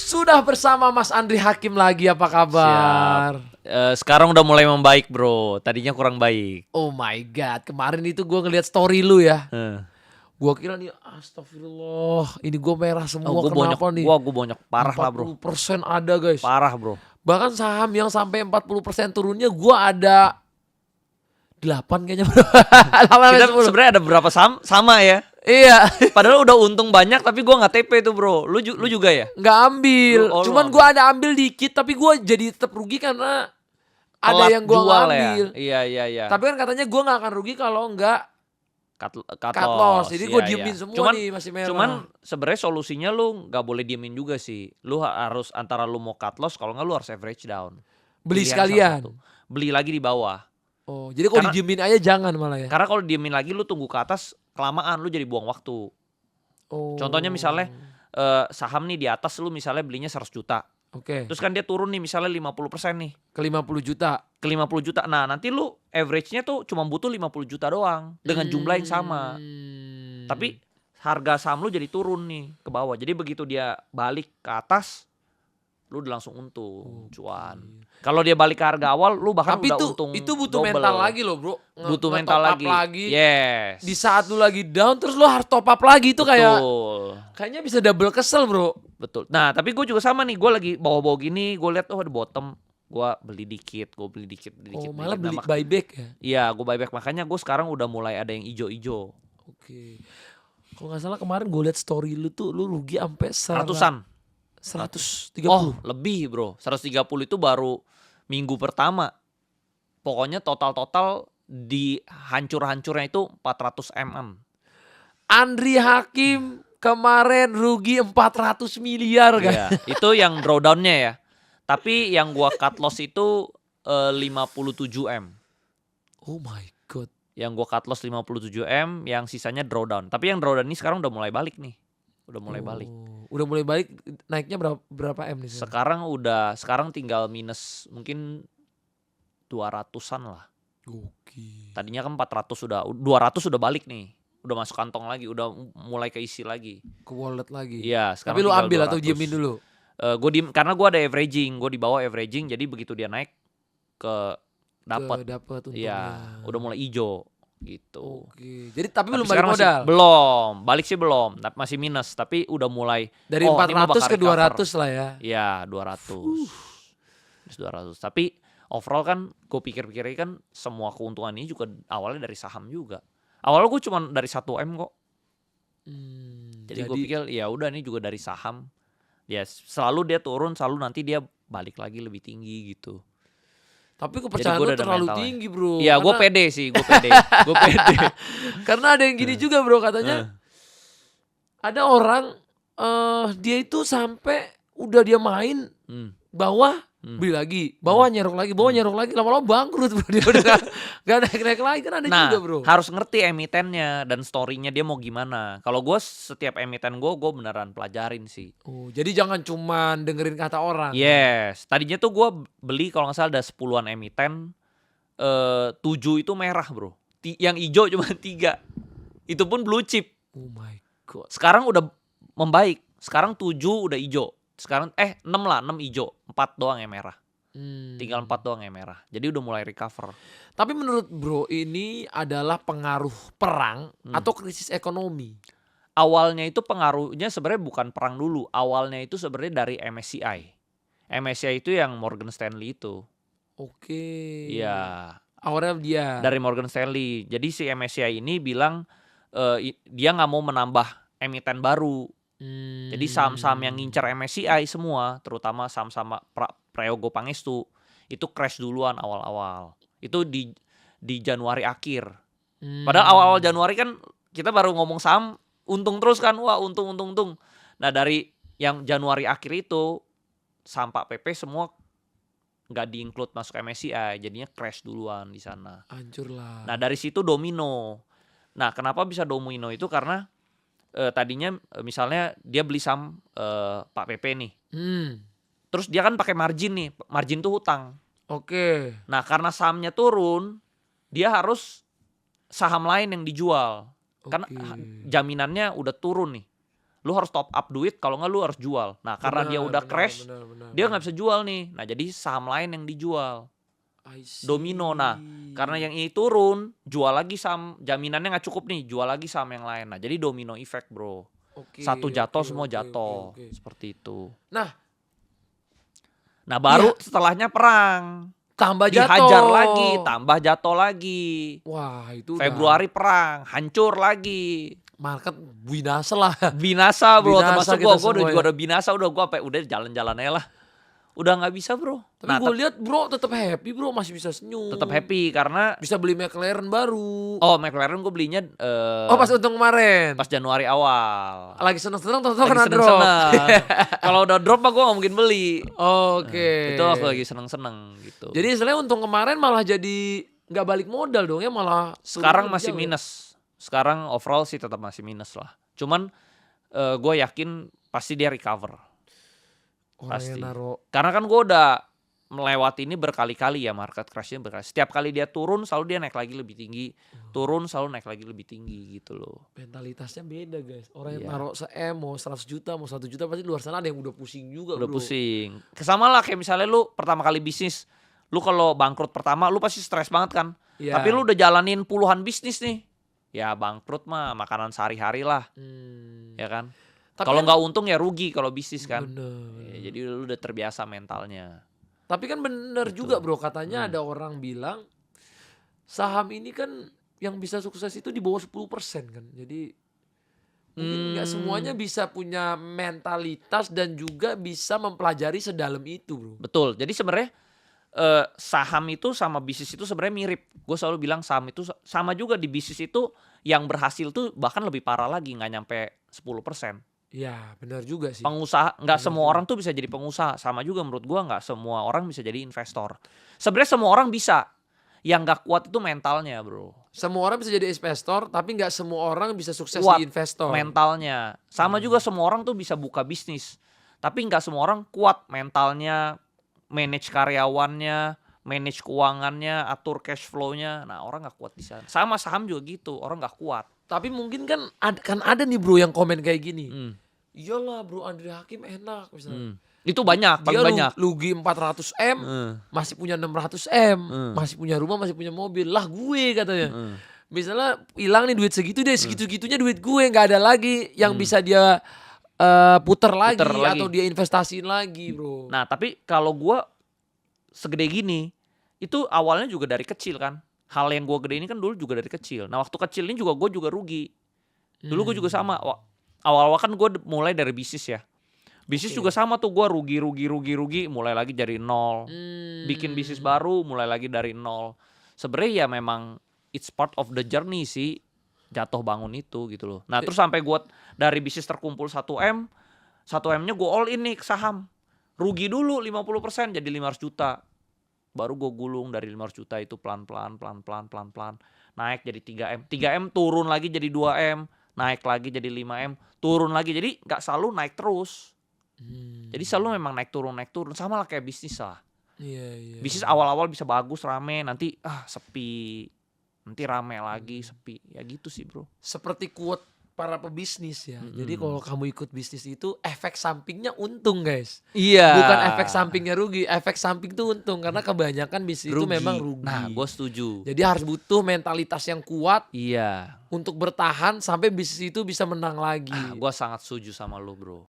Sudah bersama Mas Andri Hakim lagi, apa kabar? Sekarang udah mulai membaik bro, tadinya kurang baik. Oh my god, kemarin itu gue ngeliat story lu ya. Eh. Gue kira nih, astagfirullah, ini gue merah semua, gue bonyok, kenapa nih? gue bonyok parah lah bro. 40% ada guys. Parah bro. Bahkan saham yang sampai 40% turunnya gue ada 8 kayaknya bro. 8 Kita 10. sebenarnya ada berapa sama ya. Iya. Padahal udah untung banyak tapi gue nggak TP tuh bro. Lu juga ya? Nggak ambil. Lu Cuman gue ada ambil dikit, tapi gue jadi tetap rugi karena ada Telat yang gue jual ambil. ya. Iya. Tapi kan katanya gue nggak akan rugi kalau nggak cut cut loss. Jadi gue diemin semua nih masih merah. Cuman sebenarnya solusinya lu nggak boleh diemin juga sih. Lu harus antara lu mau cut loss, kalau nggak lu harus average down. Beli Pilihan sekalian. salah satu. Beli lagi di bawah. Oh, jadi kalau didiemin aja jangan malah ya. Karena kalau diemin lagi lu tunggu ke atas kelamaan, lu jadi buang waktu. Oh. Contohnya misalnya saham nih di atas lu misalnya belinya 100 juta. Oke. Terus kan dia turun nih misalnya 50% nih. Ke 50 juta. Ke 50 juta. Nah nanti lu average-nya tuh cuma butuh 50 juta doang. Dengan jumlah yang sama. Tapi harga saham lu jadi turun nih ke bawah. Jadi begitu dia balik ke atas, lu udah langsung untung, cuan. Kalau dia balik ke harga awal, lu bahkan tapi udah untung itu butuh double. mental lagi loh bro. Butuh mental lagi. Yes. Di saat lu lagi down terus lu harus top up lagi itu Betul. kayaknya bisa double kesel bro. Betul. Nah tapi gue juga sama nih, gue lagi bawa-bawa gini, gue lihat ada bottom, gue beli dikit. Oh malah beli buyback ya? Iya gue buyback, makanya gue sekarang udah mulai ada yang ijo-ijo. Oke. Kalau nggak salah kemarin gue liat story lu tuh lu rugi sampai Ratusan. 130. Oh lebih bro, 130 itu baru minggu pertama. Pokoknya total di hancur-hancurnya itu 400 mm. Andri Hakim kemarin rugi 400 miliar kan? Iya, itu yang drawdownnya ya. Tapi yang gua cut loss itu 57 M. Oh my god. Yang gua cut loss 57 M, yang sisanya drawdown. Tapi yang drawdown ini sekarang udah mulai balik nih. Udah mulai balik. Udah mulai balik, naiknya berapa M nih? Sekarang tinggal minus mungkin 200-an lah. Oke. Tadinya kan 200 sudah balik nih. Udah masuk kantong lagi, udah mulai keisi lagi. Ke wallet lagi. Iya, sekarang. Tapi lu ambil 200. atau diemin dulu? Gue karena gue ada averaging, gue di bawah averaging, jadi begitu dia naik dapat untungnya. Iya, udah mulai hijau gitu. Oke. Jadi tapi belum balik sekarang modal. Balik sih belum, masih minus, tapi udah mulai dari 400 ke 200 lah ya. Iya, 200. Tapi overall kan gue pikir-pikir kan semua keuntungan ini juga awalnya dari saham juga. Awalnya gue cuma dari 1 M kok. Jadi gue pikir ya udah nih juga dari saham. Ya selalu dia turun, selalu nanti dia balik lagi lebih tinggi gitu. Tapi kepercayaan lu terlalu tinggi bro. Iya gue pede sih, gue pede. Karena ada yang gini juga bro, katanya ada orang dia itu sampai udah dia main bawah beli lagi, bawah nyerok lagi, lama-lama bangkrut bro. Dia udah gak naik-naik lagi kan ada juga bro. Harus ngerti emitennya dan story-nya dia mau gimana. Kalau gue setiap emiten gue beneran pelajarin sih. Oh, jadi jangan cuman dengerin kata orang. Yes, tadinya tuh gue beli kalau nggak salah ada 10-an emiten, 7 itu merah bro. Yang hijau cuma 3. Itu pun blue chip. Oh my god. Sekarang udah membaik. Sekarang 7 udah hijau. Sekarang 6 lah, 6 hijau, 4 doang yang merah. Tinggal 4 doang yang merah. Jadi udah mulai recover. Tapi menurut bro ini adalah pengaruh perang atau krisis ekonomi? Awalnya itu pengaruhnya sebenarnya bukan perang dulu. Awalnya itu sebenarnya dari MSCI. MSCI itu yang Morgan Stanley itu. Oke. Iya. Awalnya dia. Dari Morgan Stanley. Jadi si MSCI ini bilang dia nggak mau menambah emiten baru. Jadi saham-saham yang ngincer MSCI semua, terutama saham-saham Prayogo Pangestu, itu crash duluan awal-awal. Itu di Januari akhir. Padahal awal-awal Januari kan kita baru ngomong saham untung terus kan, wah untung. Nah dari yang Januari akhir itu saham Pak PP semua nggak di-include masuk MSCI, jadinya crash duluan di sana. Hancur lah. Nah dari situ domino. Nah kenapa bisa domino itu karena tadinya misalnya dia beli saham Pak PP nih. Terus dia kan pakai margin nih. Margin tuh hutang. Oke. Nah karena sahamnya turun, dia harus saham lain yang dijual. Karena jaminannya udah turun nih. Lu harus top up duit, kalau nggak lu harus jual. Nah karena dia udah crash, dia nggak bisa jual nih. Nah jadi saham lain yang dijual. Domino. Nah karena yang ini turun, jual lagi saham, jaminannya nggak cukup nih, jual lagi saham yang lain. Nah jadi domino effect bro. Satu jatuh semua jatuh. Seperti itu. Nah baru setelahnya perang. Tambah jatuh. Dihajar lagi, tambah jatuh lagi. Wah itu Februari perang, hancur lagi. Market binasa lah. Binasa bro, Binasa termasuk gue kita udah binasa, udah jalan-jalan aja lah. Udah nggak bisa bro. Tapi gue lihat bro tetap happy bro, masih bisa senyum. Tetap happy karena bisa beli McLaren baru. Oh McLaren gue belinya pas untung kemarin. Pas Januari awal. Lagi seneng-seneng tau kena drop. Kalau udah drop mah gue gak mungkin beli. Oke. Itu aku lagi seneng-seneng gitu. Jadi istilahnya untung kemarin malah jadi nggak balik modal dong ya, malah sekarang masih minus. Sekarang overall sih tetap masih minus lah. Cuman gue yakin pasti dia recover. Pasti. Karena kan gue udah melewati ini berkali-kali ya, market crashnya berkali. Setiap kali dia turun selalu dia naik lagi lebih tinggi. Turun selalu naik lagi lebih tinggi gitu loh. Mentalitasnya beda guys. Orang yang naruh se-M mau 100 juta mau 1 juta pasti luar sana ada yang udah pusing juga udah bro. Pusing. Sama lah kayak misalnya lu pertama kali bisnis. Lu kalau bangkrut pertama lu pasti stres banget kan. Tapi lu udah jalanin puluhan bisnis nih. Ya bangkrut mah makanan sehari-hari lah. Ya kan. Kalau nggak untung ya rugi kalau bisnis kan. Ya, jadi lu udah terbiasa mentalnya. Tapi kan bener juga bro, katanya ada orang bilang saham ini kan yang bisa sukses itu di bawah 10% kan. Jadi mungkin gak semuanya bisa punya mentalitas dan juga bisa mempelajari sedalam itu bro. Betul, jadi sebenarnya saham itu sama bisnis itu sebenarnya mirip. Gue selalu bilang saham itu sama juga, di bisnis itu yang berhasil tuh bahkan lebih parah lagi, gak nyampe 10%. Ya benar juga sih. Pengusaha, nggak semua orang tuh bisa jadi pengusaha. Sama juga menurut gua nggak semua orang bisa jadi investor. Sebenarnya semua orang bisa. Yang nggak kuat itu mentalnya bro. Semua orang bisa jadi investor, tapi nggak semua orang bisa sukses kuat di investor. Mentalnya. Sama juga semua orang tuh bisa buka bisnis. Tapi nggak semua orang kuat mentalnya, manage karyawannya, manage keuangannya, atur cash flow-nya. Nah orang nggak kuat di sana. Sama saham juga gitu, orang nggak kuat. Tapi mungkin kan ada nih bro yang komen kayak gini. Iyalah bro, Andre Hakim enak misalnya. Itu banyak, paling banyak. Rugi 400 M, masih punya 600 M, masih punya rumah, masih punya mobil. Lah gue katanya. Misalnya hilang nih duit segitu deh, segitu-gitunya duit gue, nggak ada lagi yang bisa dia puter lagi atau dia investasiin lagi bro. Nah tapi kalau gue segede gini, itu awalnya juga dari kecil kan. Hal yang gue gede ini kan dulu juga dari kecil. Nah waktu kecil ini juga gue juga rugi. Dulu gue juga sama. Awal-awal kan gue mulai dari bisnis ya. Bisnis juga sama tuh, gue rugi. Mulai lagi dari nol. Bikin bisnis baru mulai lagi dari nol. Sebenarnya ya memang it's part of the journey sih. Jatuh bangun itu gitu loh. Nah terus sampai gue dari bisnis terkumpul 1M. 1M-nya gue all in nih ke saham. Rugi dulu 50% jadi 500 juta. Baru gue gulung dari 500 juta itu pelan-pelan naik jadi 3M. 3M turun lagi jadi 2M, naik lagi jadi 5M, turun lagi. Jadi gak selalu naik terus. Jadi selalu memang naik turun. Sama lah kayak bisnis lah. Bisnis awal-awal bisa bagus, rame, nanti sepi. Nanti rame lagi, sepi. Ya gitu sih bro. Seperti quote para pebisnis ya. Jadi kalau kamu ikut bisnis itu efek sampingnya untung guys. Iya. Bukan efek sampingnya rugi. Efek samping itu untung karena kebanyakan bisnis itu memang rugi. Nah, gue setuju. Jadi harus butuh mentalitas yang kuat. Iya. Untuk bertahan sampai bisnis itu bisa menang lagi. Gue sangat setuju sama lo bro.